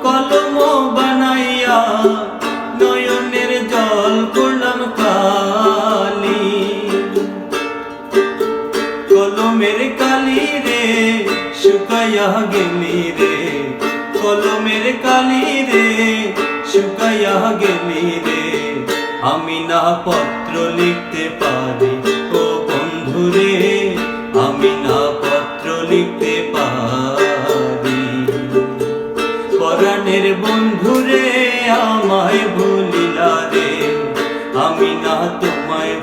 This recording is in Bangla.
কলম বানাইয়া নয়নের জল করলাম কালি। কলমের কালি রে শুকাইয়া গেলি রে, কলমের কালি রে শুকাইয়া গেলি রে। আমি না পত্র লিখতে পারি ও বন্ধু রে, আমি না পত্র লিখতে পারি। পরাণের বন্ধু রে আমায় ভুলিলা রে, আমি না তোমায়